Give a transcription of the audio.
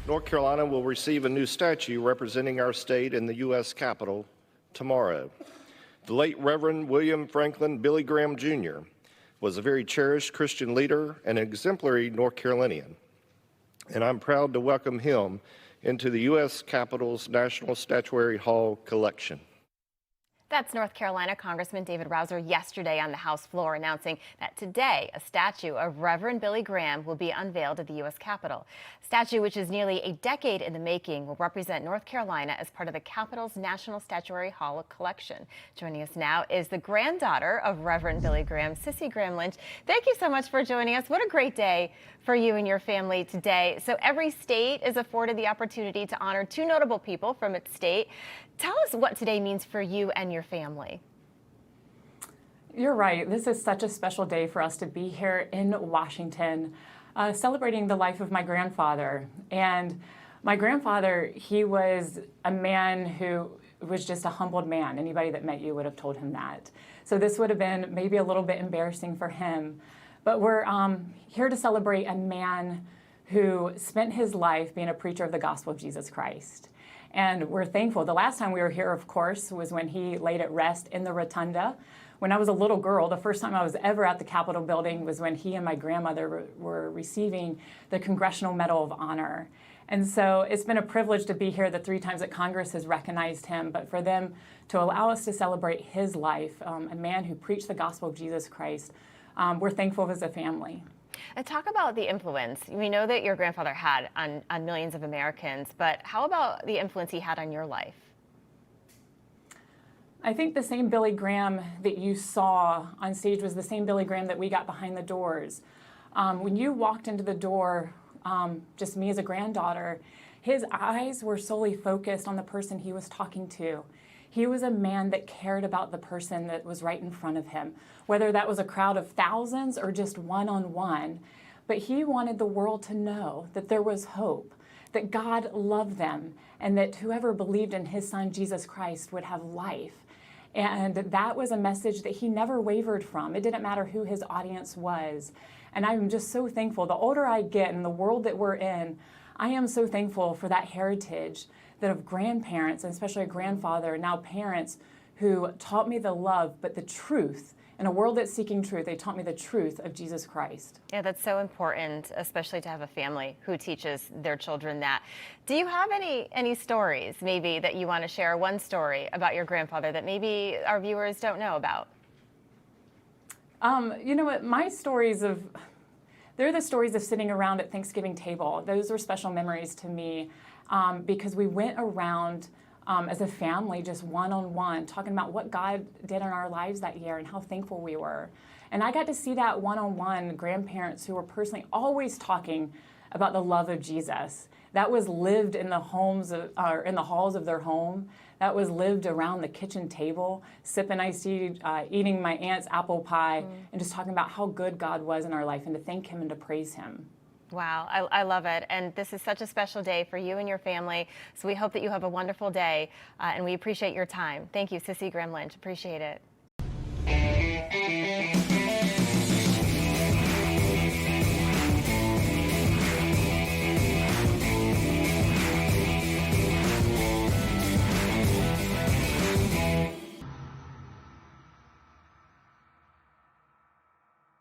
North Carolina will receive a new statue representing our state in the U.S. Capitol tomorrow. The late Reverend William Franklin Billy Graham Jr. was a very cherished Christian leader and an exemplary North Carolinian, and I'm proud to welcome him into the U.S. Capitol's National Statuary Hall collection. That's North Carolina Congressman David Rouser yesterday on the House floor announcing that today a statue of Reverend Billy Graham will be unveiled at the U.S. Capitol. A statue which is nearly a decade in the making will represent North Carolina as part of the Capitol's National Statuary Hall collection. Joining us now is the granddaughter of Reverend Billy Graham, Cissie Graham Lynch. Thank you so much for joining us. What a great day for you and your family today. So every state is afforded the opportunity to honor two notable people from its state. Tell us what today means for you and your family. You're right. This is such a special day for us to be here in Washington, celebrating the life of my grandfather. And my grandfather, he was a man who was just a humbled man. Anybody that met you would have told him that. So this would have been maybe a little bit embarrassing for him. But we're here to celebrate a man who spent his life being a preacher of the gospel of Jesus Christ. And we're thankful. The last time we were here, of course, was when he laid at rest in the rotunda. When I was a little girl, the first time I was ever at the Capitol building was when he and my grandmother were receiving the Congressional Medal of Honor. And so it's been a privilege to be here the 3 times that Congress has recognized him, but for them to allow us to celebrate his life, a man who preached the gospel of Jesus Christ, we're thankful as a family. Talk about the influence. We know that your grandfather had on millions of Americans, but how about the influence he had on your life? I think the same Billy Graham that you saw on stage was the same Billy Graham that we got behind the doors. When you walked into the door, just me as a granddaughter, his eyes were solely focused on the person he was talking to. He was a man that cared about the person that was right in front of him, whether that was a crowd of thousands or just one-on-one. But he wanted the world to know that there was hope, that God loved them, and that whoever believed in his son, Jesus Christ, would have life. And that was a message that he never wavered from. It didn't matter who his audience was. And I'm just so thankful. The older I get in the world that we're in, I am so thankful for that heritage that of grandparents, and especially a grandfather, and now parents, who taught me the love, but the truth. In a world that's seeking truth, they taught me the truth of Jesus Christ. Yeah, that's so important, especially to have a family who teaches their children that. Do you have any stories maybe that you want to share? One story about your grandfather that maybe our viewers don't know about? You know what, my stories they're the stories of sitting around at Thanksgiving table. Those are special memories to me because we went around as a family, just one-on-one, talking about what God did in our lives that year and how thankful we were. And I got to see that one-on-one grandparents who were personally always talking about the love of Jesus. That was lived in the homes or in the halls of their home. That was lived around the kitchen table, sipping iced tea, eating my aunt's apple pie, and just talking about how good God was in our life and to thank him and to praise him. Wow, I love it. And this is such a special day for you and your family. So we hope that you have a wonderful day, and we appreciate your time. Thank you, Cissie Graham Lynch. Appreciate it.